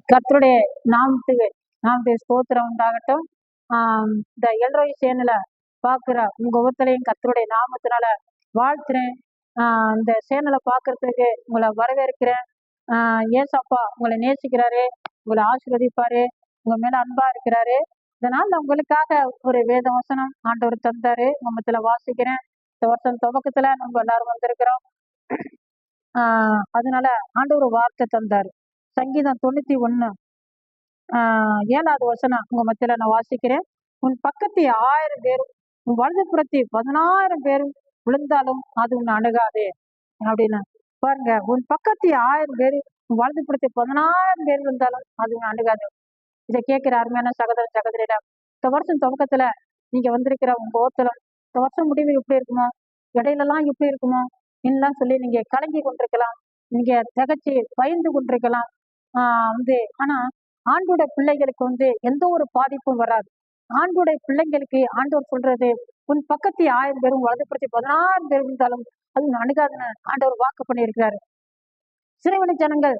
கர்த்தருடைய நாமத்துக்கு ஸ்தோத்திரம் உண்டாகட்டும். இந்த எல்ரோய் சேனல பார்க்குற உங்க ஒவ்வொருத்தரையும் கர்த்தருடைய நாமத்தினால வாழ்த்துறேன். இந்த சேனலை பார்க்கறதுக்கு உங்களை வரவேற்கிறேன். ஏசப்பா உங்களை நேசிக்கிறாரு, உங்களை ஆசீர்வதிப்பாரு, உங்க மேல அன்பா இருக்கிறாரு. இதனால உங்களுக்காக ஒரு வேத வசனம் ஆண்டவர் தந்தாரு, உங்க மத்தியில வாசிக்கிறேன். இந்த வருஷம் துவக்கத்துல நம்ம எல்லாரும் வந்திருக்கிறோம். அதனால ஆண்டவர் வார்த்தை தந்தாரு. சங்கீதம் 91 7வது வசனம் உங்க மத்தியில நான் வாசிக்கிறேன். உன் பக்கத்தை 1000 பேரும் உன் வலதுபுறத்தை 10,000 பேரும் விழுந்தாலும் அது உன்னை அணுகாதே அப்படின்னு பாருங்க. உன் பக்கத்தை 1000 பேர் உன் வலதுபுறத்தை 10,000 பேர் விழுந்தாலும் அது உன்னை அணுகாது. இதை கேட்கிற அருமையான சகோதர சகோதரியிடம், இந்த வருஷம் துவக்கத்துல நீங்க வந்திருக்கிற உங்க ஓத்தலம் இந்த வருஷம் முடிவு எப்படி இருக்குமோ, இடையிலலாம் எப்படி இருக்குமோ என்னெல்லாம் சொல்லி நீங்க கலங்கி கொண்டிருக்கலாம், நீங்க திகச்சு பயந்து கொண்டிருக்கலாம். ஆனா ஆண்டோட பிள்ளைகளுக்கு எந்த ஒரு பாதிப்பும் வராது. ஆண்டோடைய பிள்ளைங்களுக்கு ஆண்டவர் சொல்றது, உன் பக்கத்தை 1000 பேரும் வலதுபுறத்தை 10,000 பேர் இருந்தாலும் அது அணுகாதுன்னு ஆண்டவர் வாக்கு பண்ணியிருக்கிறாரு. சிறுவனை ஜனங்கள்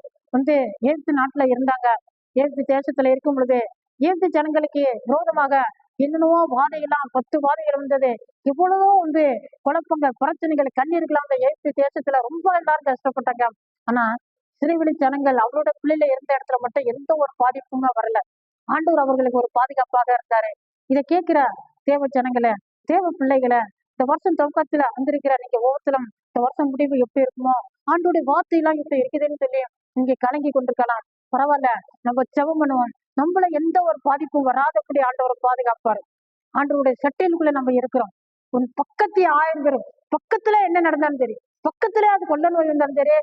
எகிப்து நாட்டுல இருந்தாங்க. எகிப்து தேசத்துல இருக்கும் பொழுது எகிப்து ஜனங்களுக்கு விரோதமாக என்னென்னவோ வாதையெல்லாம் 10 வாதைகள் வந்தது. இவ்வளவோ குழப்பங்கள், பிரச்சனைகள், கண்ணீர்கள் அந்த எகிப்து தேசத்துல ரொம்ப எல்லாரும் கஷ்டப்பட்டாங்க. ஆனா சிறுவெளி ஜனங்கள் அவரோட பிள்ளைல இருந்த இடத்துல மட்டும் எந்த ஒரு பாதிப்புமே வரல. ஆண்டவர் அவர்களுக்கு ஒரு பாதுகாப்பாக இருந்தாரு. இதை கேட்கிற தேவ ஜனங்களை, தேவ பிள்ளைகளை, இந்த வருஷம் துவக்கத்துல வந்திருக்கிற நீங்க ஒவ்வொருத்தரும் இந்த வருஷம் முடிவு எப்படி இருக்குமோ, ஆண்டோடைய வார்த்தையெல்லாம் இப்ப இருக்குதுன்னு சொல்லி நீங்க கலங்கி கொண்டிருக்கலாம். பரவாயில்ல, நம்ம ஜெபம் பண்ணுவோம். நம்மள எந்த ஒரு பாதிப்பும் வராதபடி ஆண்டவர் பாதுகாப்பாரு. ஆண்டவருடைய சட்டையிலுக்குள்ள நம்ம இருக்கிறோம். உன் பக்கத்தை 1000 பேரும், பக்கத்துல என்ன நடந்தாலும் சரி, பக்கத்துல அது கொள்ள நோய் வந்தாலும் சரி,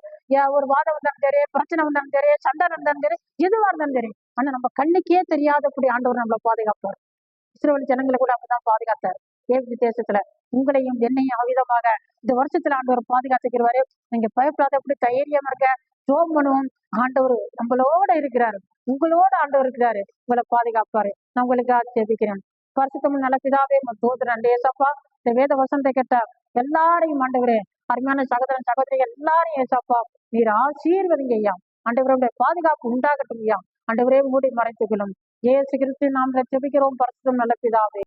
ஒரு வாதம் வந்தாலும் சரி, பிரச்சனை வந்தாலும் சரி, சண்டை நடந்தாலும் சரி, எதுவா இருந்தாலும் சரி, ஆனா நம்ம கண்ணுக்கே தெரியாதபடி ஆண்டவர் நம்மளை பாதுகாப்பார். இஸ்ரவேல் ஜனங்களை கூட அப்படிதான் பாதுகாத்தார். எகிப்து தேசத்துல உங்களையும் என்னையும் அவிதமாக இந்த வருஷத்துல ஆண்டவர் பாதுகாத்துக்கிறாரு. நீங்க பயப்படாதபடி தைரியமா இருக்க, ஜோம் பண்ணுவோம். ஆண்டவர் நம்மளோட இருக்கிறாரு, உங்களோட ஆண்டவர் இருக்கிறாரு, உங்களை பாதுகாப்பாரு. நான் உங்களுக்காக ஜெபிக்கிறேன். பரிசுத்தமுள்ள நல்ல பிதாவே, தோத்திரன் ஏசப்பா, இந்த வேத வசனத்தை கேட்ட எல்லாரையும் ஆண்டவரே, அருமையான சகோதரன் சகோதரிகள் எல்லாரையும் ஏசப்பா நீர் ஆசீர்வதிங்க ஐயா. ஆண்டவருடைய பாதுகாப்பு உண்டாகட்டும் ஐயா. ஆண்டவரே மூடி மறைத்துக்கொள்ளும். ஏசு கிறிஸ்து நாம ஜெபிக்கிறோம். பரிசுத்தம் நல்ல பிதாவே.